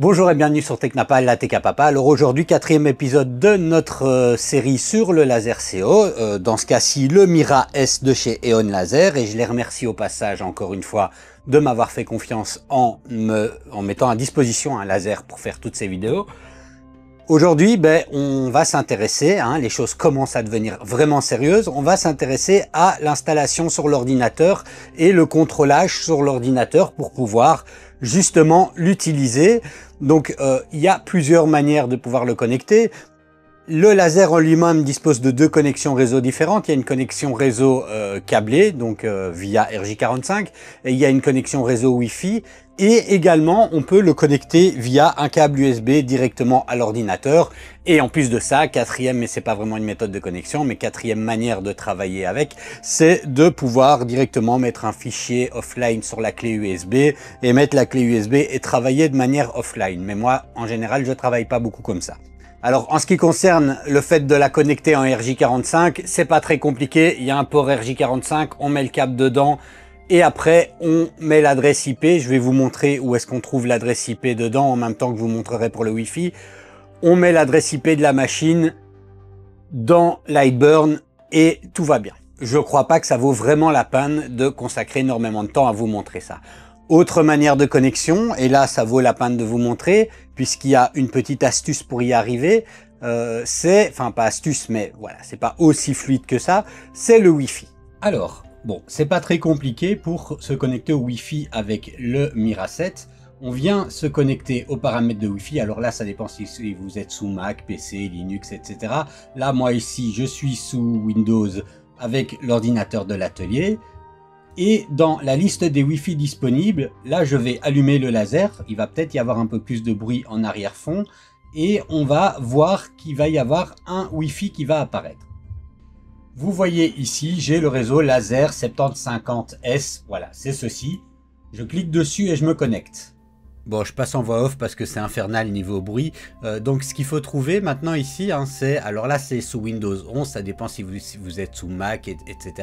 Bonjour et bienvenue sur Technapal, la TK Papa. Alors aujourd'hui, quatrième épisode de notre série sur le laser CO. Dans ce cas-ci, le Mira S de chez Eon Laser. Et je les remercie au passage encore une fois de m'avoir fait confiance en mettant à disposition un laser pour faire toutes ces vidéos. Aujourd'hui, on va s'intéresser, les choses commencent à devenir vraiment sérieuses, on va s'intéresser à l'installation sur l'ordinateur et le contrôlage sur l'ordinateur pour pouvoir justement l'utiliser. Donc il y a plusieurs manières de pouvoir le connecter. Le laser en lui-même dispose de deux connexions réseau différentes. Il y a une connexion réseau câblée, donc via RJ45, et il y a une connexion réseau Wi-Fi. Et également, on peut le connecter via un câble USB directement à l'ordinateur. Et en plus de ça, quatrième, mais c'est pas vraiment une méthode de connexion, mais quatrième manière de travailler avec, c'est de pouvoir directement mettre un fichier offline sur la clé USB et mettre la clé USB et travailler de manière offline. Mais moi, en général, je travaille pas beaucoup comme ça. Alors, en ce qui concerne le fait de la connecter en RJ45, c'est pas très compliqué. Il y a un port RJ45, on met le câble dedans et après, on met l'adresse IP. Je vais vous montrer où est-ce qu'on trouve l'adresse IP dedans en même temps que je vous montrerai pour le Wi-Fi. On met l'adresse IP de la machine dans Lightburn et tout va bien. Je crois pas que ça vaut vraiment la peine de consacrer énormément de temps à vous montrer ça. Autre manière de connexion, et là ça vaut la peine de vous montrer, puisqu'il y a une petite astuce pour y arriver, enfin pas astuce, mais voilà, c'est pas aussi fluide que ça, c'est le Wi-Fi. Alors, bon, c'est pas très compliqué pour se connecter au Wi-Fi avec le Mira 7. On vient se connecter aux paramètres de Wi-Fi, alors là ça dépend si vous êtes sous Mac, PC, Linux, etc. Là moi ici je suis sous Windows avec l'ordinateur de l'atelier. Et dans la liste des Wi-Fi disponibles, là je vais allumer le laser, il va peut-être y avoir un peu plus de bruit en arrière-fond, et on va voir qu'il va y avoir un Wi-Fi qui va apparaître. Vous voyez ici, j'ai le réseau laser 7050S, voilà, c'est ceci. Je clique dessus et je me connecte. Bon, je passe en voix off parce que c'est infernal niveau bruit. Donc, ce qu'il faut trouver maintenant ici, c'est... Alors là, c'est sous Windows 11, ça dépend si vous êtes sous Mac, etc.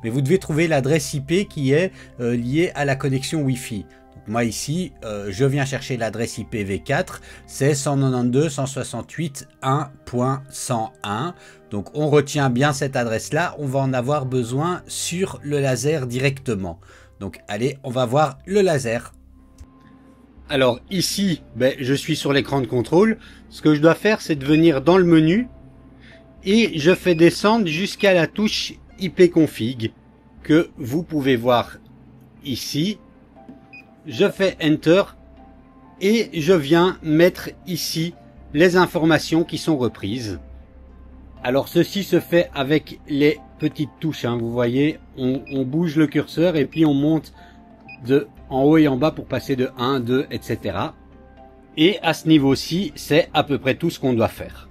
Mais vous devez trouver l'adresse IP qui est liée à la connexion Wi-Fi. Donc, moi ici, je viens chercher l'adresse IPv4, c'est 192.168.1.101. Donc, on retient bien cette adresse-là. On va en avoir besoin sur le laser directement. Donc, allez, on va voir le laser. Alors ici, je suis sur l'écran de contrôle. Ce que je dois faire, c'est de venir dans le menu et je fais descendre jusqu'à la touche ipconfig que vous pouvez voir ici. Je fais Enter et je viens mettre ici les informations qui sont reprises. Alors ceci se fait avec les petites touches. Vous voyez, on bouge le curseur et puis on monte de en haut et en bas pour passer de 1, 2, etc. Et à ce niveau-ci, c'est à peu près tout ce qu'on doit faire.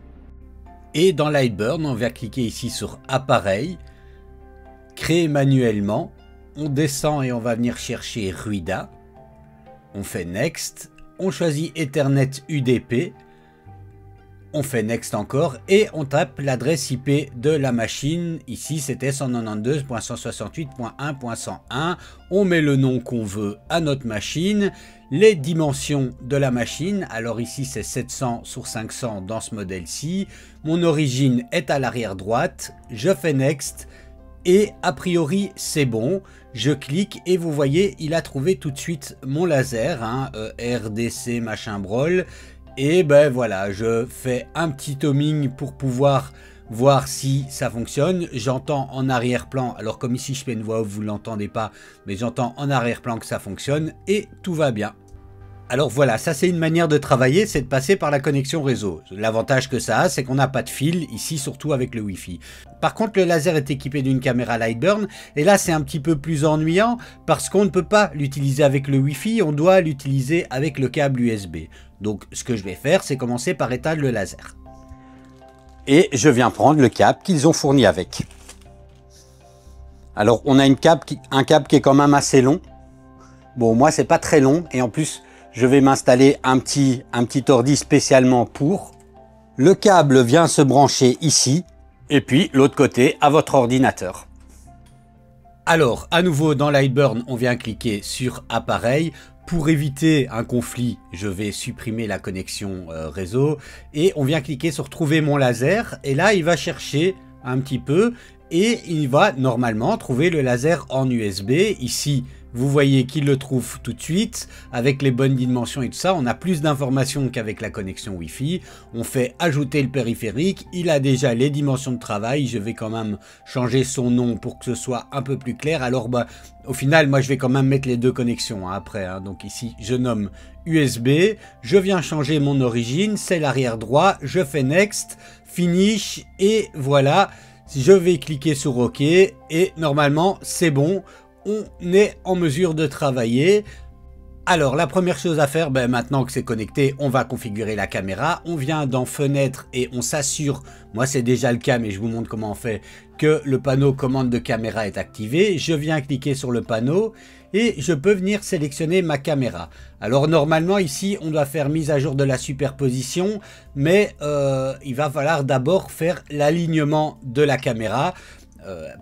Et dans Lightburn, on va cliquer ici sur Appareil, Créer manuellement. On descend et on va venir chercher Ruida. On fait Next. On choisit Ethernet UDP. On fait Next encore et on tape l'adresse IP de la machine. Ici, c'était 192.168.1.101. On met le nom qu'on veut à notre machine. Les dimensions de la machine. Alors ici, c'est 700 sur 500 dans ce modèle-ci. Mon origine est à l'arrière droite. Je fais Next. Et a priori, c'est bon. Je clique et vous voyez, il a trouvé tout de suite mon laser. RDC machin brol. Et voilà, je fais un petit homing pour pouvoir voir si ça fonctionne. J'entends en arrière-plan, alors comme ici je fais une voix off, vous ne l'entendez pas, mais j'entends en arrière-plan que ça fonctionne et tout va bien. Alors voilà, ça c'est une manière de travailler, c'est de passer par la connexion réseau. L'avantage que ça a, c'est qu'on n'a pas de fil, ici surtout avec le Wi-Fi. Par contre, le laser est équipé d'une caméra Lightburn, et là c'est un petit peu plus ennuyant, parce qu'on ne peut pas l'utiliser avec le Wi-Fi, on doit l'utiliser avec le câble USB. Donc ce que je vais faire, c'est commencer par éteindre le laser. Et je viens prendre le câble qu'ils ont fourni avec. Alors on a un câble qui est quand même assez long. Bon, moi c'est pas très long, et en plus... je vais m'installer un petit ordi spécialement pour. Le câble vient se brancher ici et puis l'autre côté à votre ordinateur. Alors, à nouveau dans Lightburn, on vient cliquer sur Appareil, Pour éviter un conflit, je vais supprimer la connexion réseau et on vient cliquer sur trouver mon laser et là il va chercher un petit peu et il va normalement trouver le laser en USB. Ici vous voyez qu'il le trouve tout de suite avec les bonnes dimensions et tout ça. On a plus d'informations qu'avec la connexion Wi-Fi. On fait ajouter le périphérique, il a déjà les dimensions de travail. Je vais quand même changer son nom pour que ce soit un peu plus clair. Alors au final moi je vais quand même mettre les deux connexions après hein. Donc ici je nomme USB, je viens changer mon origine, c'est l'arrière droit, je fais Next, Finish et voilà. Je vais cliquer sur OK et normalement c'est bon. On est en mesure de travailler. Alors la première chose à faire, maintenant que c'est connecté, on va configurer la caméra. On vient dans Fenêtre et on s'assure, moi c'est déjà le cas mais je vous montre comment on fait, que le panneau commande de caméra est activé. Je viens cliquer sur le panneau et je peux venir sélectionner ma caméra. Alors normalement ici on doit faire mise à jour de la superposition, mais il va falloir d'abord faire l'alignement de la caméra.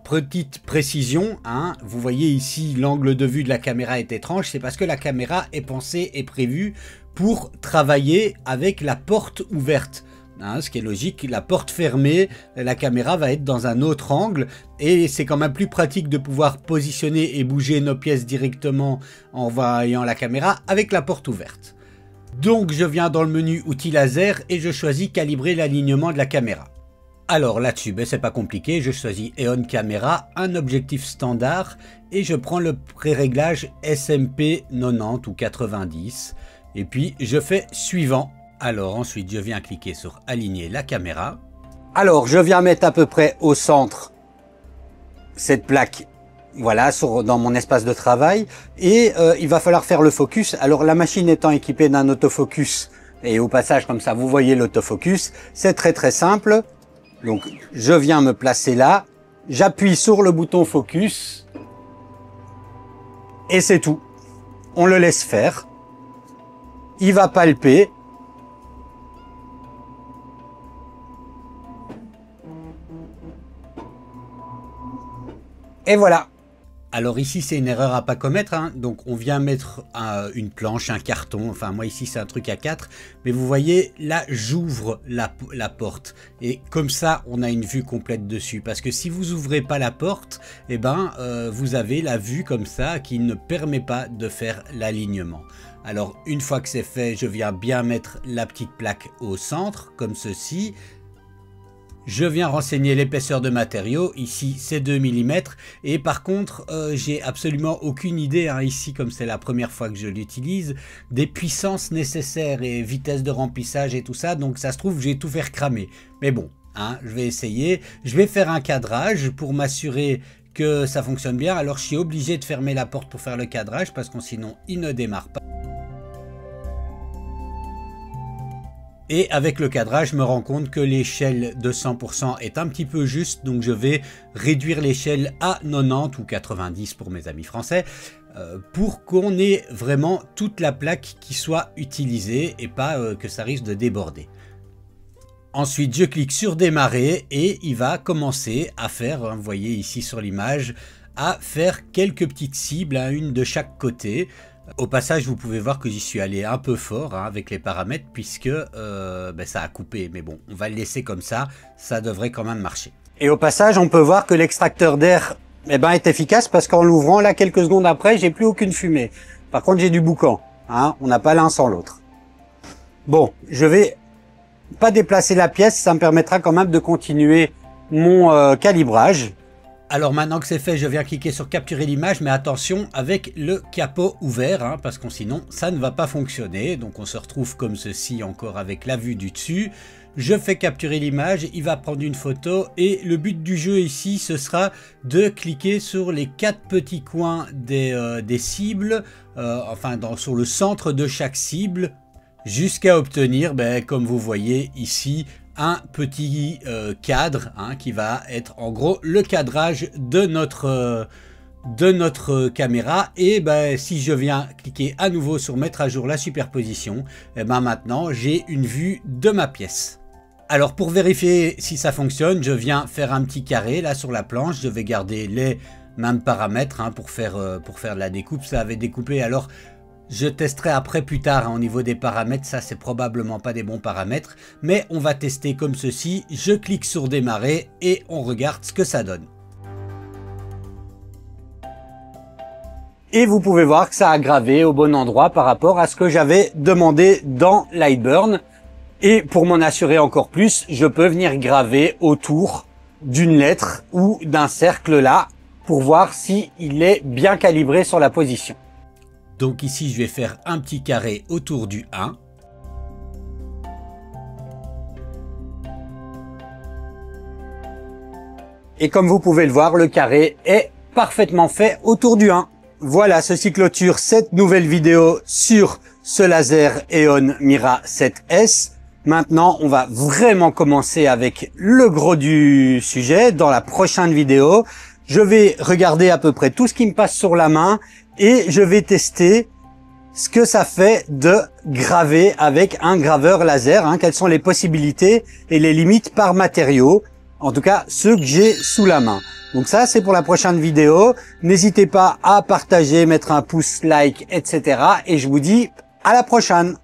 Petite précision, hein, vous voyez ici l'angle de vue de la caméra est étrange, c'est parce que la caméra est pensée et prévue pour travailler avec la porte ouverte. Hein, ce qui est logique, la porte fermée, la caméra va être dans un autre angle et c'est quand même plus pratique de pouvoir positionner et bouger nos pièces directement en voyant la caméra avec la porte ouverte. Donc je viens dans le menu outils laser et je choisis calibrer l'alignement de la caméra. Alors là-dessus, c'est pas compliqué, je choisis EON Caméra, un objectif standard et je prends le pré-réglage SMP 90 ou 90 et puis je fais suivant. Alors ensuite je viens cliquer sur aligner la caméra. Alors je viens mettre à peu près au centre cette plaque, voilà, dans mon espace de travail et il va falloir faire le focus. Alors la machine étant équipée d'un autofocus et au passage comme ça vous voyez l'autofocus, c'est très simple. Donc je viens me placer là, j'appuie sur le bouton focus et c'est tout. On le laisse faire. Il va palper. Et voilà. Alors ici c'est une erreur à pas commettre, hein. Donc on vient mettre une planche, un carton, enfin moi ici c'est un truc à 4, mais vous voyez là j'ouvre la porte et comme ça on a une vue complète dessus, parce que si vous ouvrez pas la porte, vous avez la vue comme ça qui ne permet pas de faire l'alignement. Alors une fois que c'est fait, je viens bien mettre la petite plaque au centre comme ceci. Je viens renseigner l'épaisseur de matériaux, ici c'est 2 mm et par contre j'ai absolument aucune idée, hein, ici comme c'est la première fois que je l'utilise, des puissances nécessaires et vitesse de remplissage et tout ça, donc ça se trouve j'ai tout faire cramer. Mais bon, hein, je vais essayer, je vais faire un cadrage pour m'assurer que ça fonctionne bien. Alors je suis obligé de fermer la porte pour faire le cadrage parce que sinon il ne démarre pas. Et avec le cadrage, je me rends compte que l'échelle de 100% est un petit peu juste, donc je vais réduire l'échelle à 90 ou 90 pour mes amis français, pour qu'on ait vraiment toute la plaque qui soit utilisée et pas que ça risque de déborder. Ensuite, je clique sur démarrer et il va commencer à faire, hein, vous voyez ici sur l'image, à faire quelques petites cibles, hein, une de chaque côté. Au passage, vous pouvez voir que j'y suis allé un peu fort, hein, avec les paramètres puisque ça a coupé. Mais bon, on va le laisser comme ça, ça devrait quand même marcher. Et au passage, on peut voir que l'extracteur d'air est efficace parce qu'en l'ouvrant, là, quelques secondes après, j'ai plus aucune fumée. Par contre, j'ai du boucan. Hein, on n'a pas l'un sans l'autre. Bon, je vais pas déplacer la pièce, ça me permettra quand même de continuer mon calibrage. Alors maintenant que c'est fait, je viens cliquer sur capturer l'image, mais attention avec le capot ouvert, hein, parce que sinon ça ne va pas fonctionner. Donc on se retrouve comme ceci encore avec la vue du dessus. Je fais capturer l'image, il va prendre une photo et le but du jeu ici ce sera de cliquer sur les 4 petits coins des cibles, sur le centre de chaque cible, jusqu'à obtenir, comme vous voyez ici, un petit cadre, hein, qui va être en gros le cadrage de notre caméra. Et si je viens cliquer à nouveau sur mettre à jour la superposition, maintenant j'ai une vue de ma pièce. Alors pour vérifier si ça fonctionne, je viens faire un petit carré là sur la planche. Je vais garder les mêmes paramètres, hein, pour faire de la découpe. Ça avait découpé, alors Je testerai après plus tard au niveau des paramètres, ça c'est probablement pas des bons paramètres, mais on va tester comme ceci. Je clique sur démarrer et on regarde ce que ça donne. Et vous pouvez voir que ça a gravé au bon endroit par rapport à ce que j'avais demandé dans Lightburn. Et pour m'en assurer encore plus, je peux venir graver autour d'une lettre ou d'un cercle là pour voir si il est bien calibré sur la position. Donc ici, je vais faire un petit carré autour du 1. Et comme vous pouvez le voir, le carré est parfaitement fait autour du 1. Voilà, ceci clôture cette nouvelle vidéo sur ce laser EON Mira 7S. Maintenant, on va vraiment commencer avec le gros du sujet. Dans la prochaine vidéo, je vais regarder à peu près tout ce qui me passe sur la main et je vais tester ce que ça fait de graver avec un graveur laser, quelles sont les possibilités et les limites par matériau. En tout cas, ceux que j'ai sous la main. Donc ça, c'est pour la prochaine vidéo. N'hésitez pas à partager, mettre un pouce, like, etc. Et je vous dis à la prochaine.